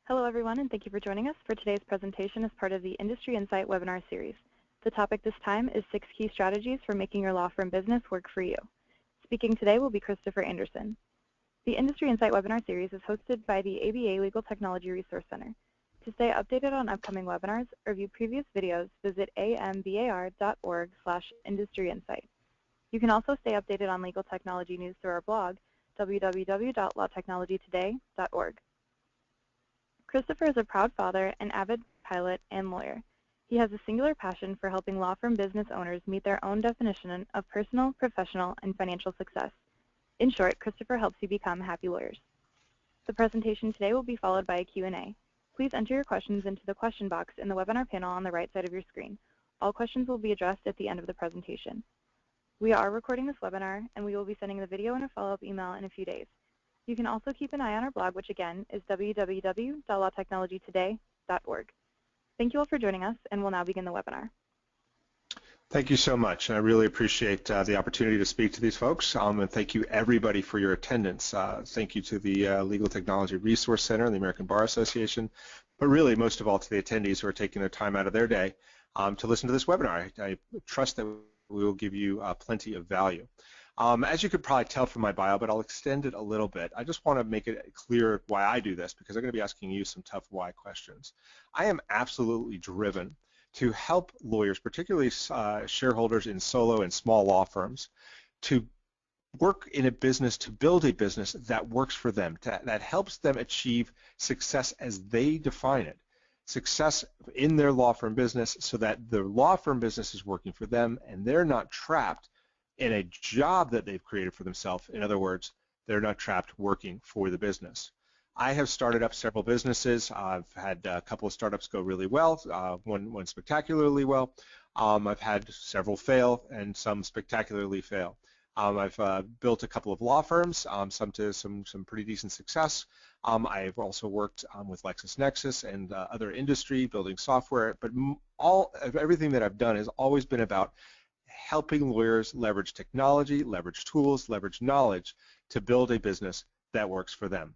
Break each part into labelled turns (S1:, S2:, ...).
S1: Hello everyone, and thank you for joining us for today's presentation as part of the Industry Insight webinar series. The topic this time is 6 key strategies for making your law firm business work for you. Speaking today will be Christopher Anderson. The Industry Insight webinar series is hosted by the ABA Legal Technology Resource Center. To stay updated on upcoming webinars or view previous videos, visit ambar.org/industryinsight. You can also stay updated on legal technology news through our blog, www.lawtechnologytoday.org. Christopher is a proud father, an avid pilot, and lawyer. He has a singular passion for helping law firm business owners meet their own definition of personal, professional, and financial success. In short, Christopher helps you become happy lawyers. The presentation today will be followed by a Q&A. Please enter your questions into the question box in the webinar panel on the right side of your screen. All questions will be addressed at the end of the presentation. We are recording this webinar, and we will be sending the video and a follow-up email in a few days. You can also keep an eye on our blog, which again is www.lawtechnologytoday.org. Thank you all for joining us, and we'll now begin the webinar.
S2: Thank you so much. I really appreciate the opportunity to speak to these folks, and thank you everybody for your attendance. Thank you to the Legal Technology Resource Center and the American Bar Association, but really most of all to the attendees who are taking their time out of their day to listen to this webinar. I trust that we will give you plenty of value. As you could probably tell from my bio, but I'll extend it a little bit, I just want to make it clear why I do this, because I'm going to be asking you some tough why questions. I am absolutely driven to help lawyers, particularly shareholders in solo and small law firms, to work in a business, to build a business that works for them, that helps them achieve success as they define it. Success in their law firm business so that the law firm business is working for them and they're not trapped in a job that they've created for themselves. In other words, they're not trapped working for the business. I have started up several businesses. I've had a couple of startups go really well, one spectacularly well. I've had several fail and some spectacularly fail. I've built a couple of law firms, some to some pretty decent success. I've also worked with LexisNexis and other industry building software, but everything that I've done has always been about helping lawyers leverage technology, leverage tools, leverage knowledge to build a business that works for them.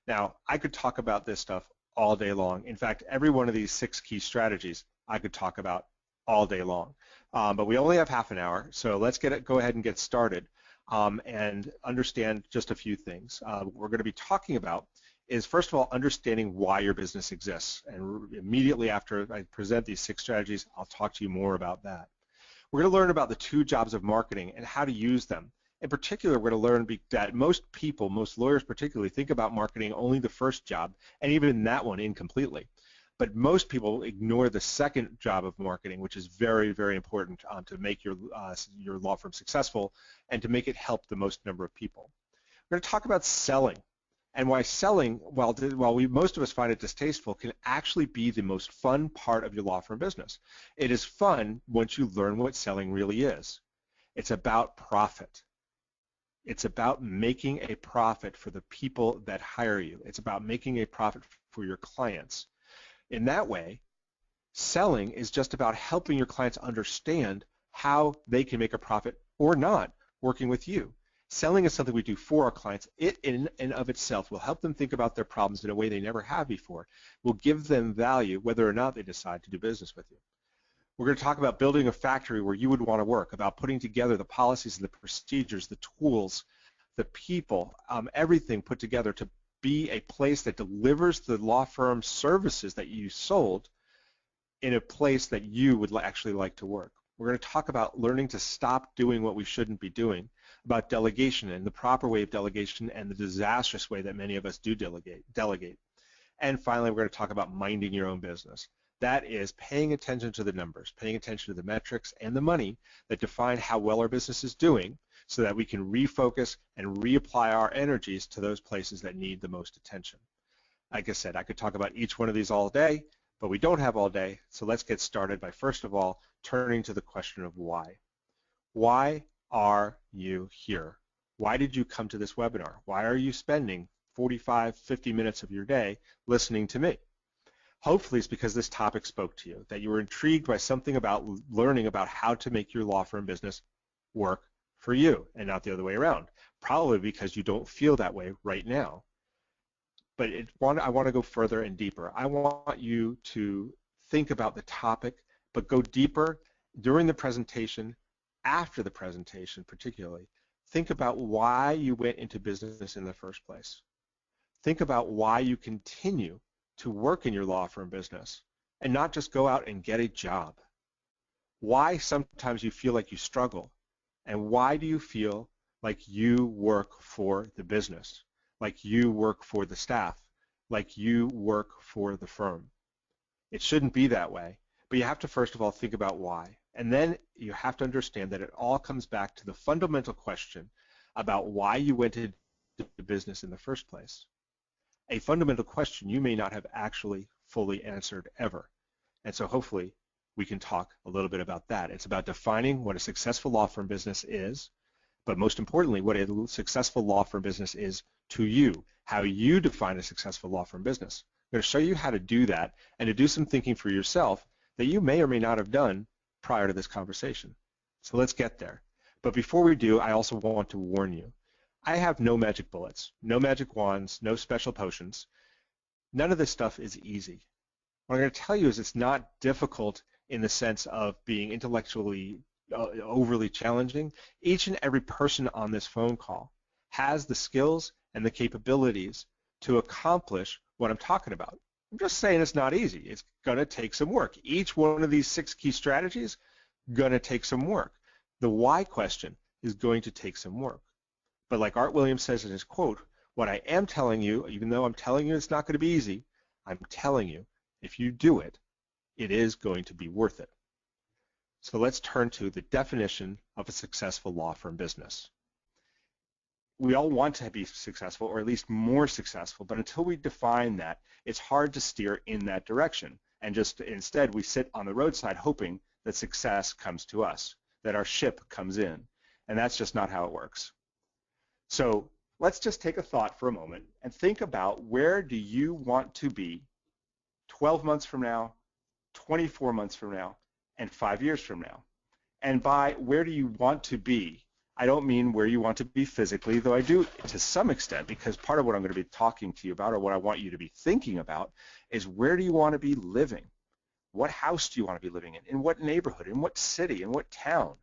S2: Now, I could talk about this stuff all day long. In fact, every one of these 6 key strategies I could talk about all day long. But we only have half an hour, so let's go ahead and get started and understand just a few things. What we're going to be talking about is, first of all, understanding why your business exists. And immediately after I present these 6 strategies, I'll talk to you more about that. We're going to learn about the 2 jobs of marketing and how to use them. In particular, we're going to learn that most people, most lawyers particularly, think about marketing only the first job, and even that one incompletely. But most people ignore the second job of marketing, which is very, very important to make your law firm successful and to make it help the most number of people. We're going to talk about selling and why selling, while most of us find it distasteful, can actually be the most fun part of your law firm business. It is fun once you learn what selling really is. It's about profit. It's about making a profit for the people that hire you. It's about making a profit for your clients. In that way, selling is just about helping your clients understand how they can make a profit or not working with you. Selling is something we do for our clients. It in and of itself will help them think about their problems in a way they never have before, will give them value whether or not they decide to do business with you. We're going to talk about building a factory where you would want to work, about putting together the policies and the procedures, the tools, the people, everything put together to be a place that delivers the law firm services that you sold in a place that you would actually like to work. We're going to talk about learning to stop doing what we shouldn't be doing, about delegation and the proper way of delegation and the disastrous way that many of us do delegate. And finally, we're going to talk about minding your own business. That is paying attention to the numbers, paying attention to the metrics and the money that define how well our business is doing so that we can refocus and reapply our energies to those places that need the most attention. Like I said, I could talk about each one of these all day, but we don't have all day, so let's get started by, first of all, turning to the question of why. Why are you here? Why did you come to this webinar? Why are you spending 45, 50 minutes of your day listening to me? Hopefully it's because this topic spoke to you, that you were intrigued by something about learning about how to make your law firm business work for you and not the other way around, probably because you don't feel that way right now. but I want to go further and deeper. I want you to think about the topic, but go deeper during the presentation, after the presentation particularly. Think about why you went into business in the first place. Think about why you continue to work in your law firm business and not just go out and get a job. Why sometimes you feel like you struggle, and why do you feel like you work for the business, like you work for the staff, like you work for the firm? It shouldn't be that way, but you have to first of all think about why. And then you have to understand that it all comes back to the fundamental question about why you went into business in the first place. A fundamental question you may not have actually fully answered ever. And so hopefully we can talk a little bit about that. It's about defining what a successful law firm business is, but most importantly, what a successful law firm business is to you, how you define a successful law firm business. I'm going to show you how to do that and to do some thinking for yourself that you may or may not have done prior to this conversation. So let's get there. But before we do, I also want to warn you. I have no magic bullets, no magic wands, no special potions. None of this stuff is easy. What I'm going to tell you is it's not difficult in the sense of being intellectually overly challenging. Each and every person on this phone call has the skills and the capabilities to accomplish what I'm talking about. I'm just saying it's not easy. It's going to take some work. Each one of these 6 key strategies going to take some work. The why question is going to take some work. But like Art Williams says in his quote, what I am telling you, even though I'm telling you it's not going to be easy, I'm telling you if you do it, it is going to be worth it. So let's turn to the definition of a successful law firm business. We all want to be successful, or at least more successful, but until we define that, it's hard to steer in that direction. And just instead, we sit on the roadside hoping that success comes to us, that our ship comes in. And that's just not how it works. So let's just take a thought for a moment and think about, where do you want to be 12 months from now, 24 months from now, and 5 years from now? And by where do you want to be, I don't mean where you want to be physically, though I do to some extent, because part of what I'm going to be talking to you about, or what I want you to be thinking about, is where do you want to be living? What house do you want to be living in? In what neighborhood? In what city? In what town?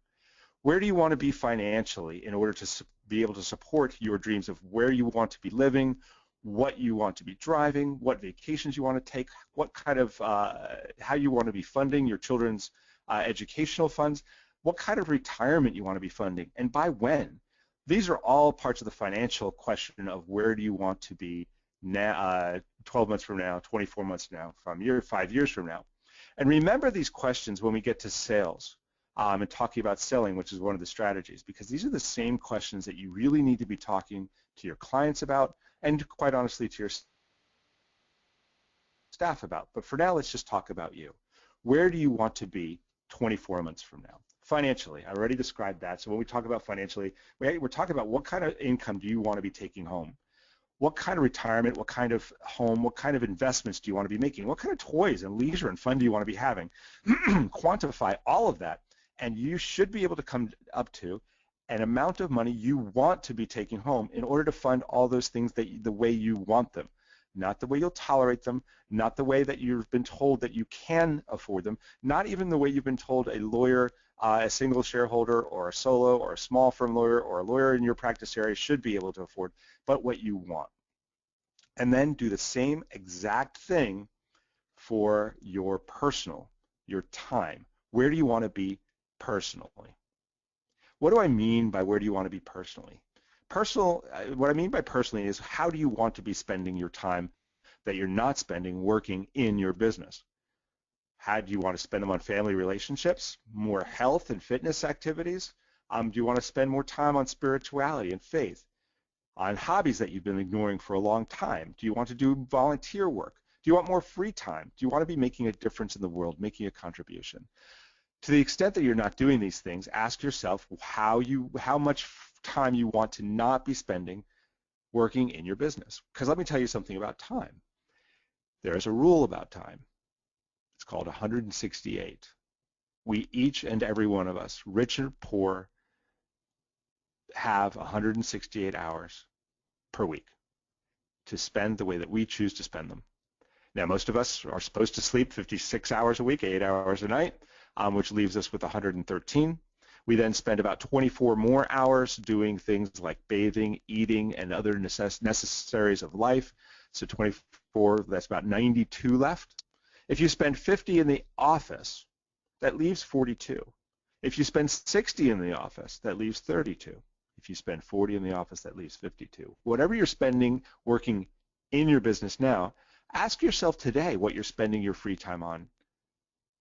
S2: Where do you want to be financially in order to be able to support your dreams of where you want to be living, what you want to be driving, what vacations you want to take, what kind of, how you want to be funding your children's educational funds, what kind of retirement you want to be funding, and by when? These are all parts of the financial question of where do you want to be now, 12 months from now, 24 months from now, 5 years from now. And remember these questions when we get to sales. And talking about selling, which is one of the strategies, because these are the same questions that you really need to be talking to your clients about, and quite honestly to your staff about. But for now, let's just talk about you. Where do you want to be 24 months from now? Financially, I already described that. So when we talk about financially, we're talking about what kind of income do you want to be taking home? What kind of retirement, what kind of home, what kind of investments do you want to be making? What kind of toys and leisure and fun do you want to be having? Quantify all of that, and you should be able to come up to an amount of money you want to be taking home in order to fund all those things the way you want them. Not the way you'll tolerate them, not the way that you've been told that you can afford them, not even the way you've been told a lawyer, a single shareholder, or a solo, or a small firm lawyer, or a lawyer in your practice area should be able to afford, but what you want. And then do the same exact thing for your personal, your time. Where do you want to be personally? What do I mean by where do you want to be personally? What I mean by personally is, how do you want to be spending your time that you're not spending working in your business? How do you want to spend them on family relationships, more health and fitness activities? Do you want to spend more time on spirituality and faith, on hobbies that you've been ignoring for a long time? Do you want to do volunteer work? Do you want more free time? Do you want to be making a difference in the world, making a contribution? To the extent that you're not doing these things, ask yourself how much time you want to not be spending working in your business. Because let me tell you something about time. There is a rule about time. It's called 168. We, each and every one of us, rich and poor, have 168 hours per week. to spend the way that we choose to spend them. Now, most of us are supposed to sleep 56 hours a week, 8 hours a night, which leaves us with 113. We then spend about 24 more hours doing things like bathing, eating, and other necessaries of life. So 24, that's about 92 left. If you spend 50 in the office, that leaves 42. If you spend 60 in the office, that leaves 32. If you spend 40 in the office, that leaves 52. Whatever you're spending working in your business now, ask yourself today what you're spending your free time on,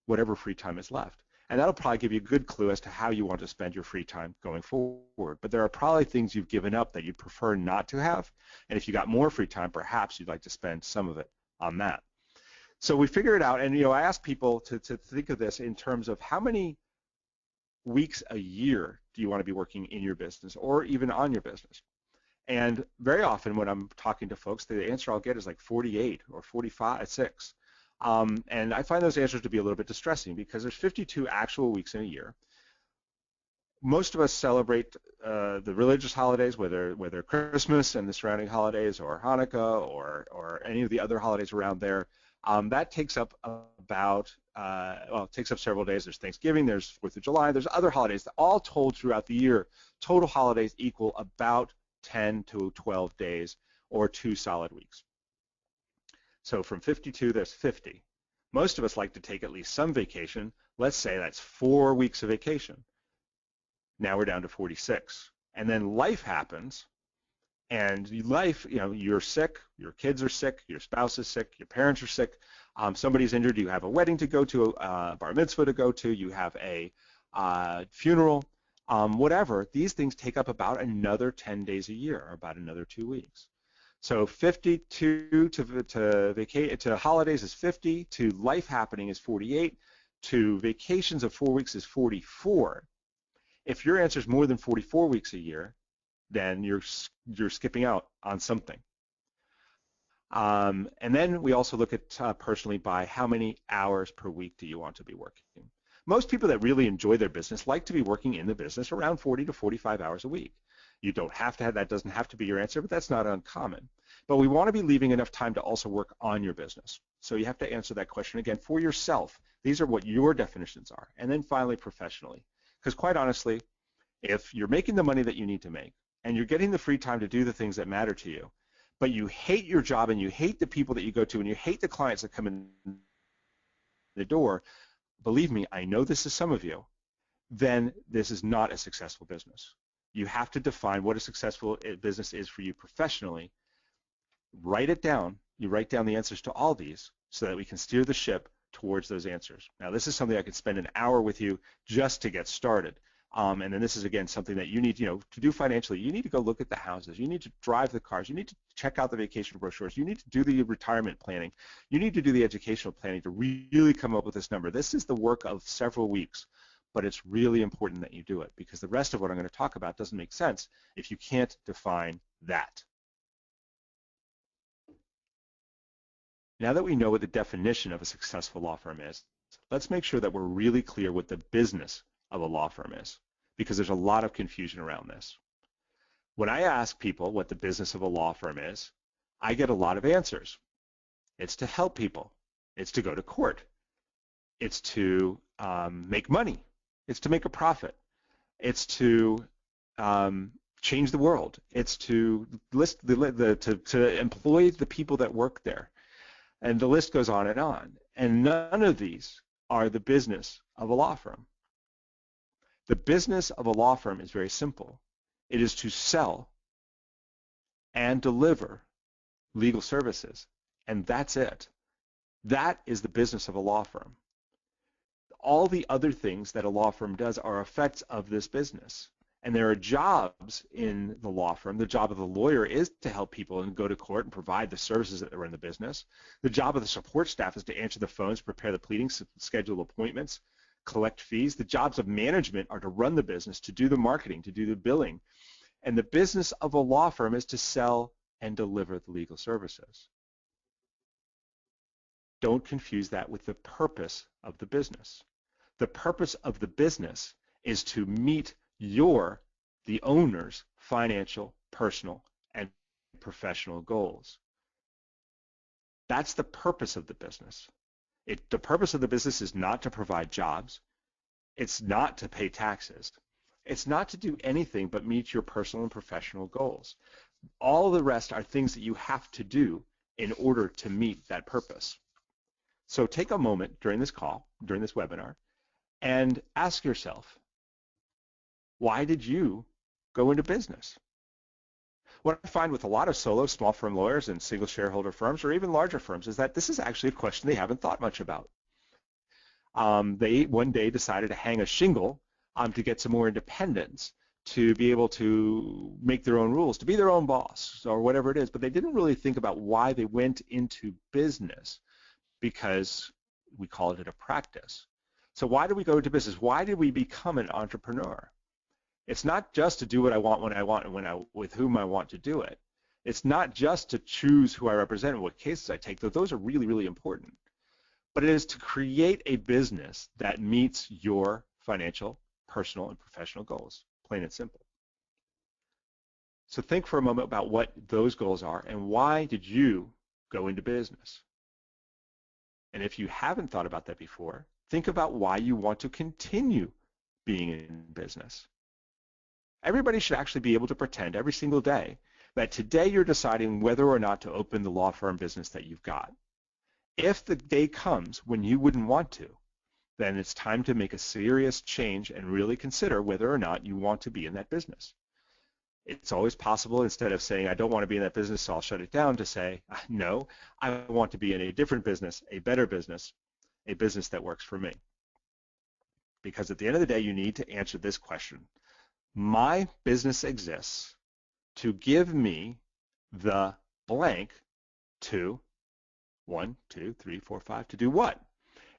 S2: whatever free time is left. And that'll probably give you a good clue as to how you want to spend your free time going forward. But there are probably things you've given up that you'd prefer not to have. And if you got more free time, perhaps you'd like to spend some of it on that. So we figure it out, and I ask people to think of this in terms of how many weeks a year do you want to be working in your business or even on your business. And very often when I'm talking to folks, the answer I'll get is like 48 or 45, 6. And I find those answers to be a little bit distressing because there's 52 actual weeks in a year. Most of us celebrate the religious holidays, whether Christmas and the surrounding holidays or Hanukkah or any of the other holidays around there. That takes up about, well, it takes up several days. There's Thanksgiving, there's 4th of July, there's other holidays that all told throughout the year. Total holidays equal about 10 to 12 days or 2 solid weeks. So from 52, there's 50. Most of us like to take at least some vacation. Let's say that's 4 weeks of vacation. Now we're down to 46. And then life happens, and life, you're sick, your kids are sick, your spouse is sick, your parents are sick, somebody's injured, you have a wedding to go to, a bar mitzvah to go to, you have a funeral, whatever. These things take up about another 10 days a year, or about another 2 weeks. So 52 to holidays is 50, to life happening is 48, to vacations of 4 weeks is 44. If your answer is more than 44 weeks a year, then you're skipping out on something. And then we also look at personally by how many hours per week do you want to be working. Most people that really enjoy their business like to be working in the business around 40 to 45 hours a week. You don't have to have, that doesn't have to be your answer, but that's not uncommon. But we want to be leaving enough time to also work on your business. So you have to answer that question again for yourself. These are what your definitions are. And then finally, professionally. Because quite honestly, if you're making the money that you need to make and you're getting the free time to do the things that matter to you, but you hate your job and you hate the people that you go to and you hate the clients that come in the door, believe me, I know this is some of you, then this is not a successful business. You have to define what a successful business is for you professionally. Write it down. You write down the answers to all these so that we can steer the ship towards those answers. Now, this is something I could spend an hour with you just to get started. And then this is, again, something that you need, to do financially. You need to go look at the houses. You need to drive the cars. You need to check out the vacation brochures. You need to do the retirement planning. You need to do the educational planning to really come up with this number. This is the work of several weeks, but it's really important that you do it because the rest of what I'm going to talk about doesn't make sense if you can't define that. Now that we know what the definition of a successful law firm is, let's make sure that we're really clear what the business of a law firm is, because there's a lot of confusion around this. When I ask people what the business of a law firm is, I get a lot of answers. It's to help people. It's to go to court. It's to make money. It's to make a profit. It's to change the world. It's to to employ the people that work there. And the list goes on. And none of these are the business of a law firm. The business of a law firm is very simple. It is to sell and deliver legal services, and that's it. That is the business of a law firm. All the other things that a law firm does are effects of this business, and there are jobs in the law firm. The job of the lawyer is to help people and go to court and provide the services that are in the business. The job of the support staff is to answer the phones, prepare the pleadings, schedule appointments, collect fees. The jobs of management are to run the business, to do the marketing, to do the billing. And the business of a law firm is to sell and deliver the legal services. Don't confuse that with the purpose of the business. The purpose of the business is to meet the owner's financial, personal, and professional goals. That's the purpose of the business. The purpose of the business is not to provide jobs. It's not to pay taxes. It's not to do anything but meet your personal and professional goals. All the rest are things that you have to do in order to meet that purpose. So take a moment during this call, during this webinar, and ask yourself, why did you go into business? What I find with a lot of solo small firm lawyers and single shareholder firms or even larger firms is that this is actually a question they haven't thought much about. They one day decided to hang a shingle to get some more independence, to be able to make their own rules, to be their own boss or whatever it is, but they didn't really think about why they went into business, because we called it a practice. So why did we go into business? Why did we become an entrepreneur? It's not just to do what I want when I want and with whom I want to do it. It's not just to choose who I represent and what cases I take, though those are really, really important. But it is to create a business that meets your financial, personal, and professional goals, plain and simple. So think for a moment about what those goals are and why did you go into business? And if you haven't thought about that before, think about why you want to continue being in business. Everybody should actually be able to pretend every single day that today you're deciding whether or not to open the law firm business that you've got. If the day comes when you wouldn't want to, then it's time to make a serious change and really consider whether or not you want to be in that business. It's always possible, instead of saying, I don't want to be in that business, so I'll shut it down, to say, no, I want to be in a different business, a better business, a business that works for me. Because at the end of the day, you need to answer this question. My business exists to give me the blank to 1, 2, 3, 4, 5 to do what?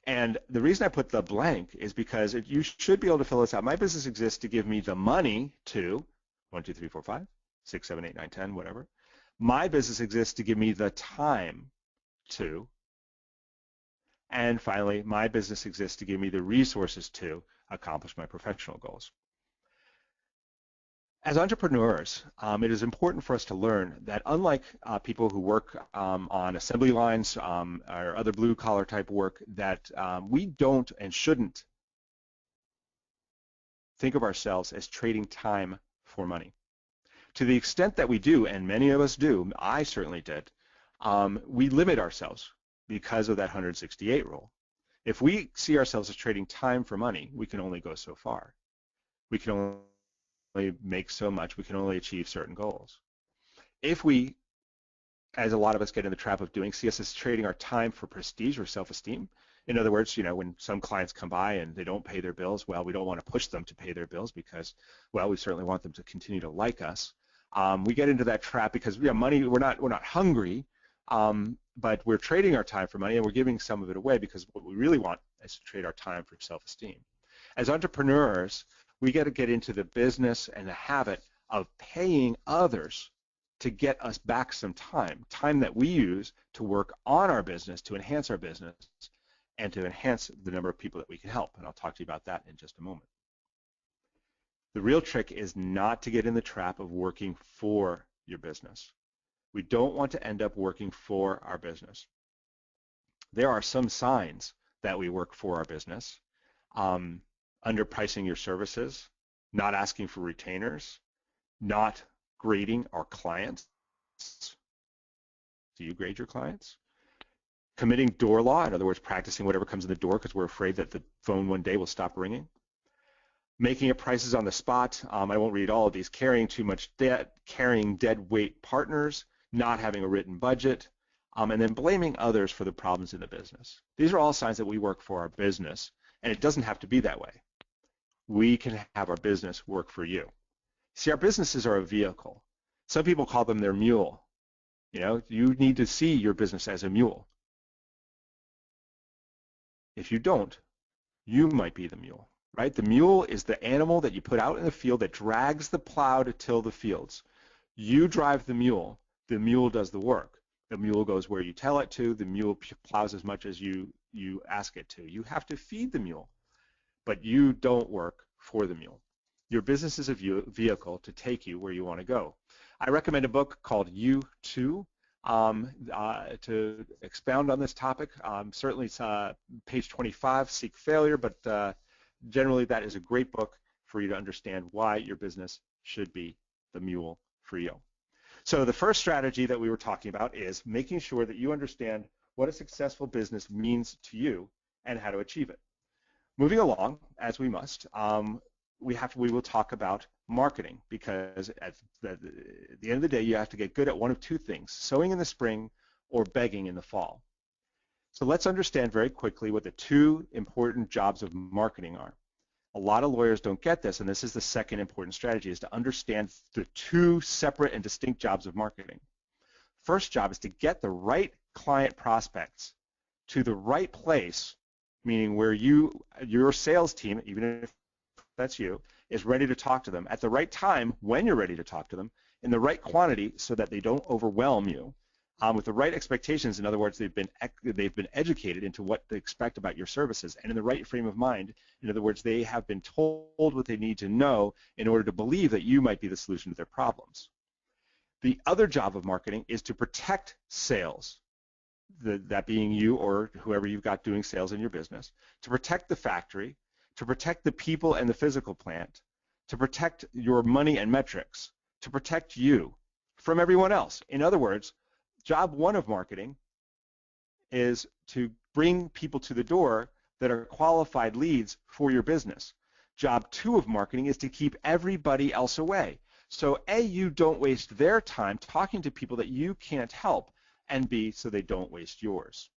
S2: And the reason I put the blank is because you should be able to fill this out. My business exists to give me the money to 1, 2, 3, 4, 5, 6, 7, 8, 9, 10, whatever. My business exists to give me the time to. And finally, my business exists to give me the resources to accomplish my professional goals. As entrepreneurs, it is important for us to learn that unlike people who work on assembly lines or other blue-collar type work, that we don't and shouldn't think of ourselves as trading time for money. To the extent that we do, and many of us do, I certainly did, we limit ourselves because of that 168 rule. If we see ourselves as trading time for money, we can only go so far. We can only make so much. We can only achieve certain goals. If we, as a lot of us get in the trap of doing, see us as trading our time for prestige or self-esteem, in other words, when some clients come by and they don't pay their bills, well, we don't want to push them to pay their bills because, well, we certainly want them to continue to like us. We get into that trap because money, we're not hungry, but we're trading our time for money, and we're giving some of it away because what we really want is to trade our time for self-esteem. As entrepreneurs, we got to get into the business and the habit of paying others to get us back some time that we use to work on our business, to enhance our business, and to enhance the number of people that we can help. And I'll talk to you about that in just a moment. The real trick is not to get in the trap of working for your business. We don't want to end up working for our business. There are some signs that we work for our business. Underpricing your services, not asking for retainers, not grading our clients. Do you grade your clients? Committing door law, in other words, practicing whatever comes in the door because we're afraid that the phone one day will stop ringing. Making up prices on the spot. I won't read all of these. Carrying too much debt, carrying dead weight partners, not having a written budget, and then blaming others for the problems in the business. These are all signs that we work for our business, and it doesn't have to be that way. We can have our business work for you. See, our businesses are a vehicle. Some people call them their mule. You need to see your business as a mule. If you don't, you might be the mule, right? The mule is the animal that you put out in the field that drags the plow to till the fields. You drive the mule does the work. The mule goes where you tell it to. The mule plows as much as you ask it to. You have to feed the mule, but you don't work for the mule. Your business is a vehicle to take you where you want to go. I recommend a book called You Too to expound on this topic. Certainly page 25, Seek Failure, but generally that is a great book for you to understand why your business should be the mule for you. So the first strategy that we were talking about is making sure that you understand what a successful business means to you and how to achieve it. Moving along, as we must, we will talk about marketing, because at the end of the day, you have to get good at one of two things: sowing in the spring or begging in the fall. So let's understand very quickly what the two important jobs of marketing are. A lot of lawyers don't get this, and this is the second important strategy, is to understand the two separate and distinct jobs of marketing. First job is to get the right client prospects to the right place, meaning where your sales team, even if that's you, is ready to talk to them at the right time when you're ready to talk to them, in the right quantity so that they don't overwhelm you, with the right expectations. In other words, they've been educated into what they expect about your services, and in the right frame of mind. In other words, they have been told what they need to know in order to believe that you might be the solution to their problems. The other job of marketing is to protect sales, that being you or whoever you've got doing sales in your business, to protect the factory, to protect the people and the physical plant, to protect your money and metrics, to protect you from everyone else. In other words, job one of marketing is to bring people to the door that are qualified leads for your business. Job two of marketing is to keep everybody else away. So A, you don't waste their time talking to people that you can't help, and B, so they don't waste yours.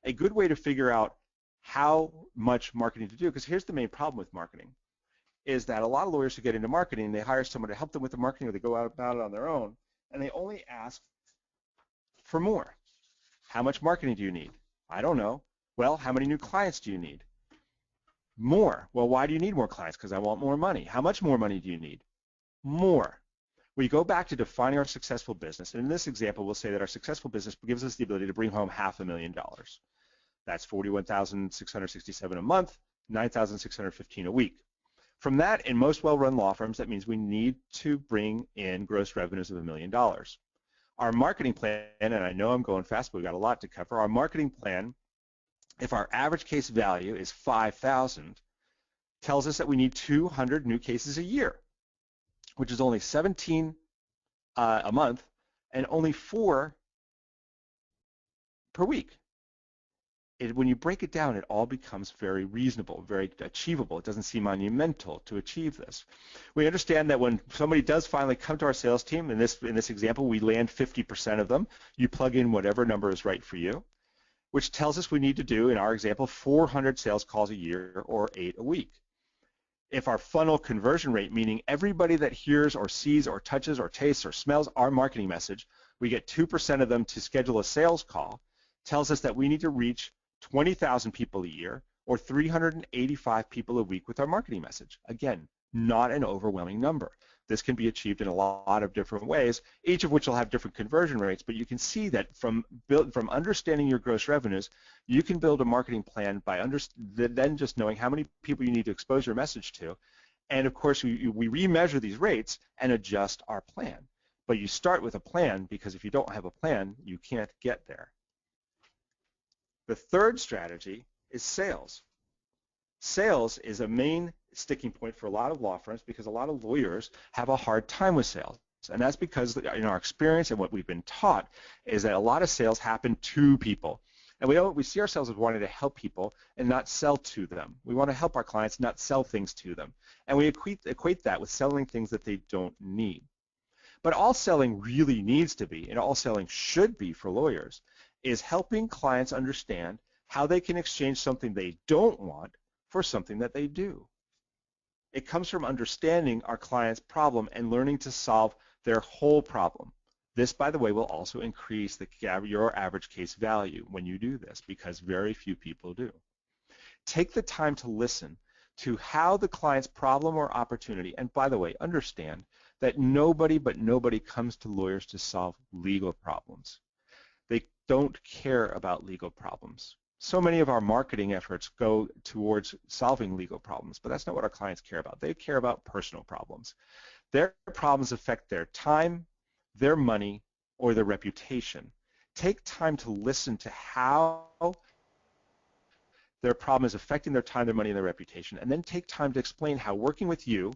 S2: A good way to figure out how much marketing to do, because here's the main problem with marketing, is that a lot of lawyers who get into marketing, they hire someone to help them with the marketing, or they go out about it on their own, and they only ask for more. How much marketing do you need? I don't know. Well, how many new clients do you need? More. Well, why do you need more clients? Because I want more money. How much more money do you need? More. We go back to defining our successful business, and in this example, we'll say that our successful business gives us the ability to bring home $500,000. That's $41,667 a month, $9,615 a week. From that, in most well-run law firms, that means we need to bring in gross revenues of $1 million. Our marketing plan, and I know I'm going fast, but we've got a lot to cover. Our marketing plan, if our average case value is $5,000, tells us that we need 200 new cases a year, which is only 17 a month and only 4 per week. When you break it down, it all becomes very reasonable, very achievable. It doesn't seem monumental to achieve this. We understand that when somebody does finally come to our sales team, in this example, we land 50% of them. You plug in whatever number is right for you, which tells us we need to do, in our example, 400 sales calls a year or 8 a week. If our funnel conversion rate, meaning everybody that hears or sees or touches or tastes or smells our marketing message, we get 2% of them to schedule a sales call, tells us that we need to reach 20,000 people a year or 385 people a week with our marketing message. Again, not an overwhelming number. This can be achieved in a lot of different ways, each of which will have different conversion rates, but you can see that from understanding your gross revenues, you can build a marketing plan by then just knowing how many people you need to expose your message to. And of course, we remeasure these rates and adjust our plan. But you start with a plan, because if you don't have a plan, you can't get there. The third strategy is sales. Sales is a main sticking point for a lot of law firms, because a lot of lawyers have a hard time with sales. And that's because in our experience and what we've been taught is that a lot of sales happen to people. And we see ourselves as wanting to help people and not sell to them. We want to help our clients, not sell things to them. And we equate that with selling things that they don't need. But all selling really needs to be, and all selling should be for lawyers, is helping clients understand how they can exchange something they don't want for something that they do. It comes from understanding our client's problem and learning to solve their whole problem. This, by the way, will also increase your average case value when you do this, because very few people do. Take the time to listen to how the client's problem or opportunity, and by the way, understand that nobody comes to lawyers to solve legal problems. They don't care about legal problems. So many of our marketing efforts go towards solving legal problems, but that's not what our clients care about. They care about personal problems. Their problems affect their time, their money, or their reputation. Take time to listen to how their problem is affecting their time, their money, and their reputation, and then take time to explain how working with you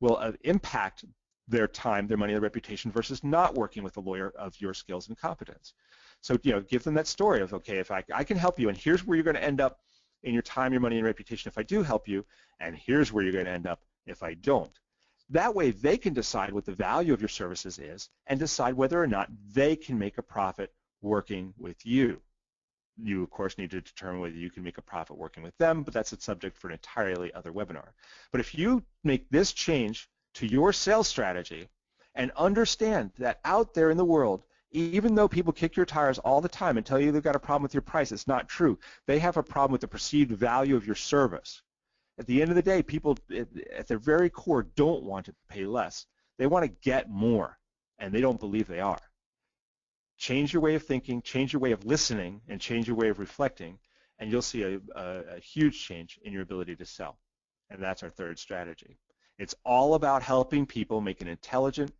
S2: will impact their time, their money, and their reputation versus not working with a lawyer of your skills and competence. So, give them that story of, okay, if I can help you, and here's where you're going to end up in your time, your money, and reputation if I do help you, and here's where you're going to end up if I don't. That way, they can decide what the value of your services is and decide whether or not they can make a profit working with you. You, of course, need to determine whether you can make a profit working with them, but that's a subject for an entirely other webinar. But if you make this change to your sales strategy and understand that out there in the world, even though people kick your tires all the time and tell you they've got a problem with your price, it's not true. They have a problem with the perceived value of your service. At the end of the day, people at their very core don't want to pay less. They want to get more, and they don't believe they are. Change your way of thinking, change your way of listening, and change your way of reflecting, and you'll see a huge change in your ability to sell. And that's our third strategy. It's all about helping people make an intelligent,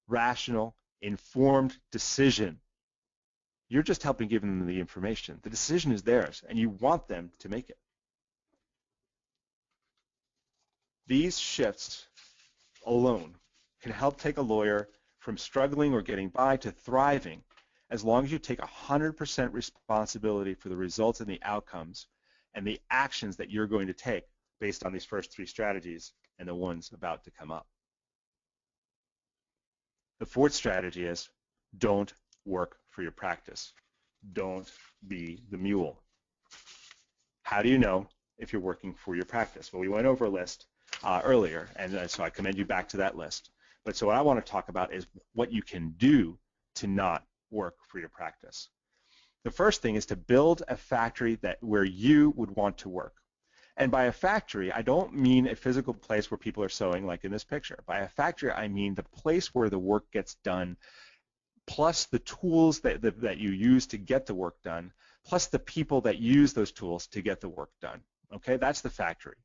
S2: rational, informed decision. You're just helping give them the information. The decision is theirs, and you want them to make it. These shifts alone can help take a lawyer from struggling or getting by to thriving, as long as you take 100% responsibility for the results and the outcomes and the actions that you're going to take based on these first three strategies and the ones about to come up. The fourth strategy is don't work for your practice. Don't be the mule. How do you know if you're working for your practice? Well, we went over a list earlier, and so I commend you back to that list. But so what I want to talk about is what you can do to not work for your practice. The first thing is to build a factory where you would want to work. And by a factory, I don't mean a physical place where people are sewing like in this picture. By a factory, I mean the place where the work gets done, plus the tools that you use to get the work done, plus the people that use those tools to get the work done. Okay, that's the factory.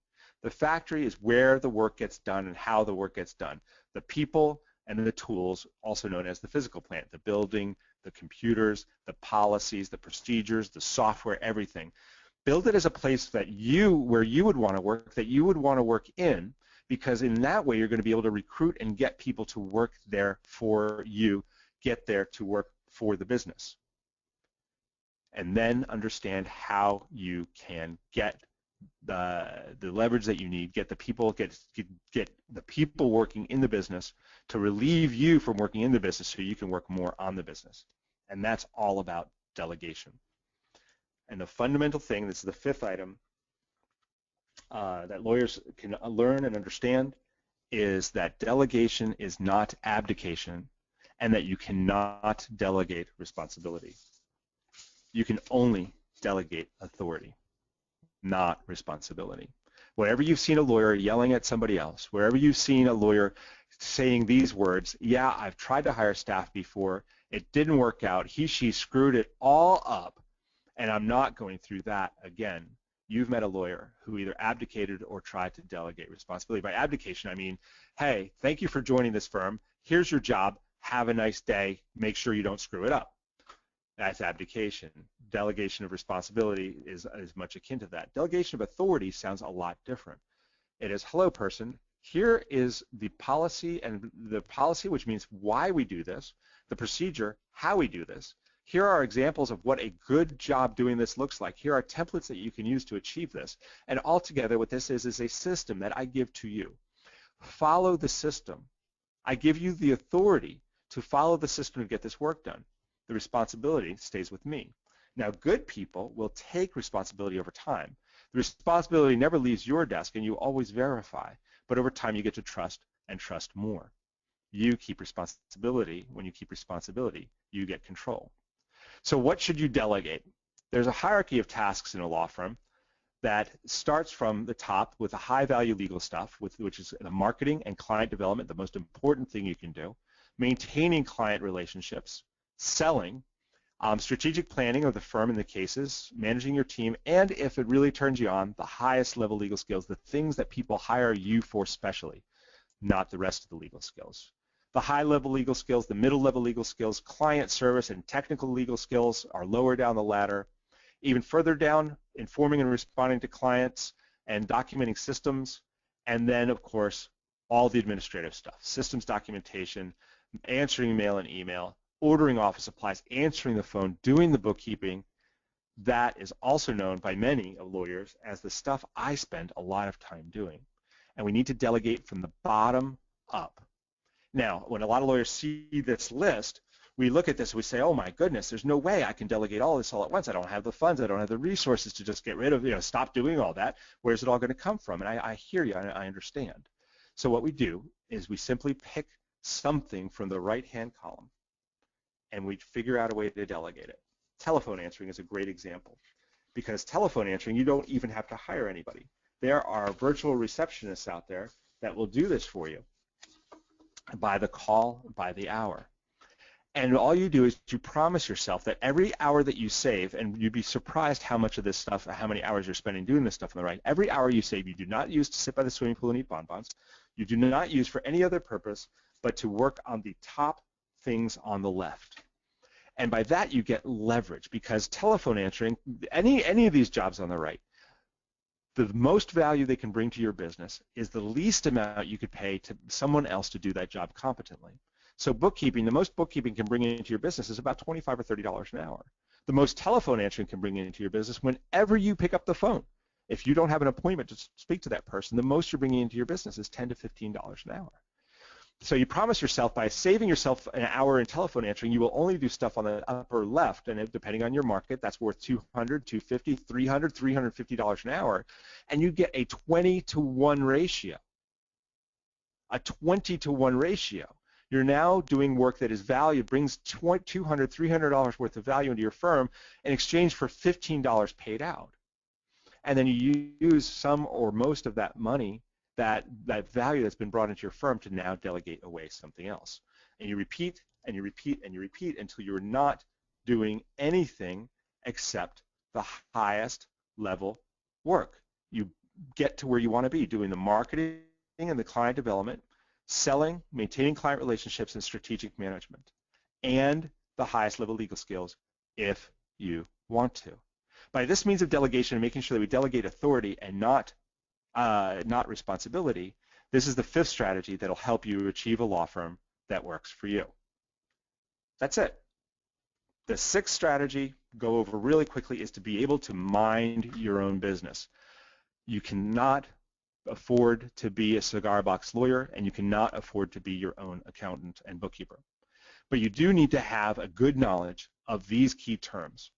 S2: The factory is where the work gets done and how the work gets done. The people and the tools, also known as the physical plant, the building, the computers, the policies, the procedures, the software, everything. Build it as a place where you would want to work, that you would want to work in, because in that way you're going to be able to recruit and get people to work there for you, get there to work for the business. And then understand how you can get the leverage that you need, get the people working in the business to relieve you from working in the business so you can work more on the business. And that's all about delegation. And the fundamental thing, this is the fifth item that lawyers can learn and understand, is that delegation is not abdication, and that you cannot delegate responsibility. You can only delegate authority, not responsibility. Wherever you've seen a lawyer yelling at somebody else, wherever you've seen a lawyer saying these words, yeah, I've tried to hire staff before, it didn't work out, he, she screwed it all up, and I'm not going through that again. You've met a lawyer who either abdicated or tried to delegate responsibility. By abdication, I mean, hey, thank you for joining this firm. Here's your job. Have a nice day. Make sure you don't screw it up. That's abdication. Delegation of responsibility is much akin to that. Delegation of authority sounds a lot different. It is, hello, person. Here is the policy, and the policy, which means why we do this, the procedure, how we do this. Here are examples of what a good job doing this looks like. Here are templates that you can use to achieve this. And altogether, what this is a system that I give to you. Follow the system. I give you the authority to follow the system to get this work done. The responsibility stays with me. Now, good people will take responsibility over time. The responsibility never leaves your desk, and you always verify. But over time, you get to trust and trust more. You keep responsibility. When you keep responsibility, you get control. So what should you delegate? There's a hierarchy of tasks in a law firm that starts from the top with the high-value legal stuff, which is the marketing and client development, the most important thing you can do, maintaining client relationships, selling, strategic planning of the firm and the cases, managing your team, and if it really turns you on, the highest level legal skills, the things that people hire you for specially, not the rest of the legal skills. The high-level legal skills, the middle-level legal skills, client service and technical legal skills are lower down the ladder. Even further down, informing and responding to clients and documenting systems, and then, of course, all the administrative stuff, systems documentation, answering mail and email, ordering office supplies, answering the phone, doing the bookkeeping. That is also known by many lawyers as the stuff I spend a lot of time doing. And we need to delegate from the bottom up. Now, when a lot of lawyers see this list, we look at this and we say, oh my goodness, there's no way I can delegate all this all at once. I don't have the funds. I don't have the resources to just get rid of, stop doing all that. Where's it all going to come from? And I hear you, I understand. So what we do is we simply pick something from the right-hand column and we figure out a way to delegate it. Telephone answering is a great example because telephone answering, you don't even have to hire anybody. There are virtual receptionists out there that will do this for you by the call, by the hour. And all you do is you promise yourself that every hour that you save, and you'd be surprised how much of this stuff, how many hours you're spending doing this stuff on the right, every hour you save, you do not use to sit by the swimming pool and eat bonbons. You do not use for any other purpose but to work on the top things on the left. And by that you get leverage because telephone answering, any of these jobs on the right, the most value they can bring to your business is the least amount you could pay to someone else to do that job competently. So bookkeeping, the most bookkeeping can bring into your business is about $25 or $30 an hour. The most telephone answering can bring into your business whenever you pick up the phone. If you don't have an appointment to speak to that person, the most you're bringing into your business is $10 to $15 an hour. So you promise yourself by saving yourself an hour in telephone answering, you will only do stuff on the upper left, and depending on your market, that's worth $200, $250, $300, $350 an hour, and you get a 20-to-1 ratio. A 20-to-1 ratio. You're now doing work that is valued, brings $200, $300 worth of value into your firm in exchange for $15 paid out. And then you use some or most of that money, that value that's been brought into your firm to now delegate away something else. And you repeat and you repeat and you repeat until you're not doing anything except the highest level work. You get to where you want to be, doing the marketing and the client development, selling, maintaining client relationships, and strategic management, and the highest level legal skills if you want to. By this means of delegation and making sure that we delegate authority and not responsibility, this is the fifth strategy that will help you achieve a law firm that works for you. That's it. The sixth strategy, go over really quickly, is to be able to mind your own business. You cannot afford to be a cigar box lawyer, and you cannot afford to be your own accountant and bookkeeper. But you do need to have a good knowledge of these key terms.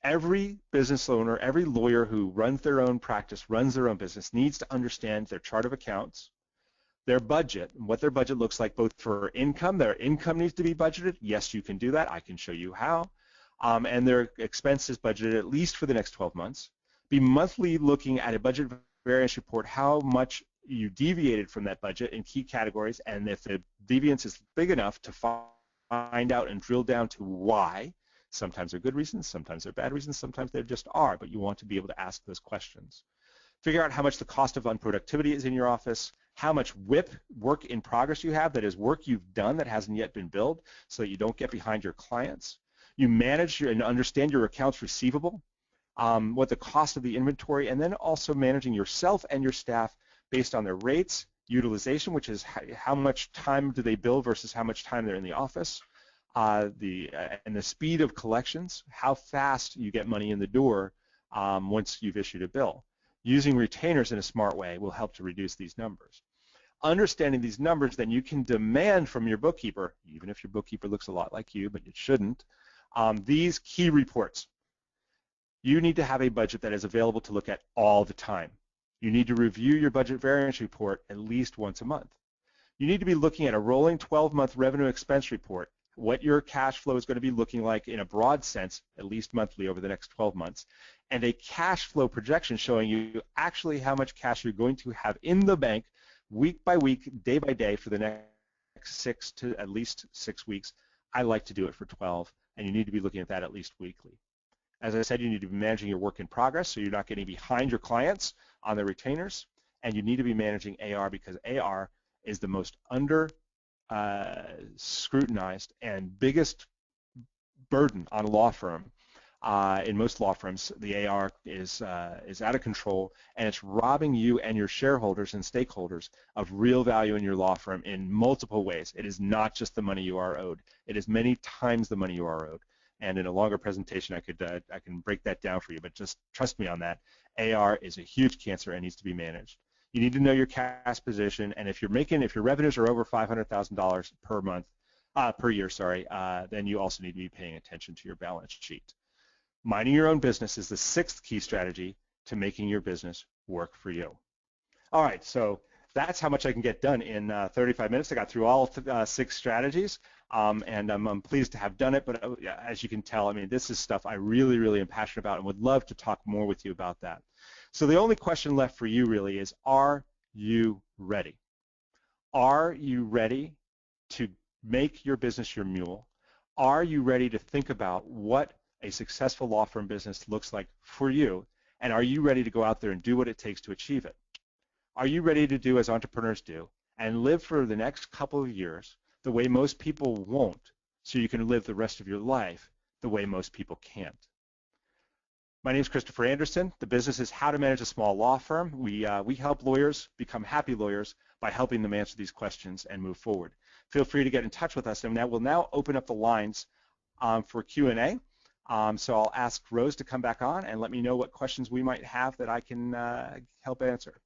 S2: Every business owner, every lawyer who runs their own practice, runs their own business, needs to understand their chart of accounts, their budget, and what their budget looks like both for income. Their income needs to be budgeted. Yes, you can do that. I can show you how. And their expenses budgeted at least for the next 12 months. Be monthly looking at a budget variance report, how much you deviated from that budget in key categories, and if the deviance is big enough to find out and drill down to why. Sometimes they're good reasons, sometimes they're bad reasons, sometimes they just are, but you want to be able to ask those questions. Figure out how much the cost of unproductivity is in your office, how much WIP, work in progress, you have, that is work you've done that hasn't yet been billed, so that you don't get behind your clients. You manage and understand your accounts receivable, what the cost of the inventory, and then also managing yourself and your staff based on their rates, utilization, which is how much time do they bill versus how much time they're in the office, and the speed of collections, how fast you get money in the door once you've issued a bill. Using retainers in a smart way will help to reduce these numbers. Understanding these numbers, then you can demand from your bookkeeper, even if your bookkeeper looks a lot like you, but it shouldn't, these key reports. You need to have a budget that is available to look at all the time. You need to review your budget variance report at least once a month. You need to be looking at a rolling 12-month revenue expense report, what your cash flow is going to be looking like in a broad sense, at least monthly over the next 12 months, and a cash flow projection showing you actually how much cash you're going to have in the bank week by week, day by day for the next at least 6 weeks. I like to do it for 12, and you need to be looking at that at least weekly. As I said, you need to be managing your work in progress so you're not getting behind your clients on their retainers, and you need to be managing AR because AR is the most scrutinized and biggest burden on a law firm. In most law firms, the AR is out of control, and it's robbing you and your shareholders and stakeholders of real value in your law firm in multiple ways. It is not just the money you are owed. It is many times the money you are owed. And in a longer presentation, I can break that down for you, but just trust me on that. AR is a huge cancer and needs to be managed. You need to know your cash position, and if your revenues are over $500,000 per year, then you also need to be paying attention to your balance sheet. Minding your own business is the sixth key strategy to making your business work for you. All right, so that's how much I can get done in 35 minutes. I got through all 6 strategies, and I'm pleased to have done it, but as you can tell, I mean, this is stuff I really, really am passionate about and would love to talk more with you about that. So the only question left for you really is, are you ready? Are you ready to make your business your mule? Are you ready to think about what a successful law firm business looks like for you? And are you ready to go out there and do what it takes to achieve it? Are you ready to do as entrepreneurs do and live for the next couple of years the way most people won't, so you can live the rest of your life the way most people can't? My name is Christopher Anderson. The business is How to Manage a Small Law Firm. We help lawyers become happy lawyers by helping them answer these questions and move forward. Feel free to get in touch with us, and we'll now open up the lines for Q&A. So I'll ask Rose to come back on and let me know what questions we might have that I can help answer.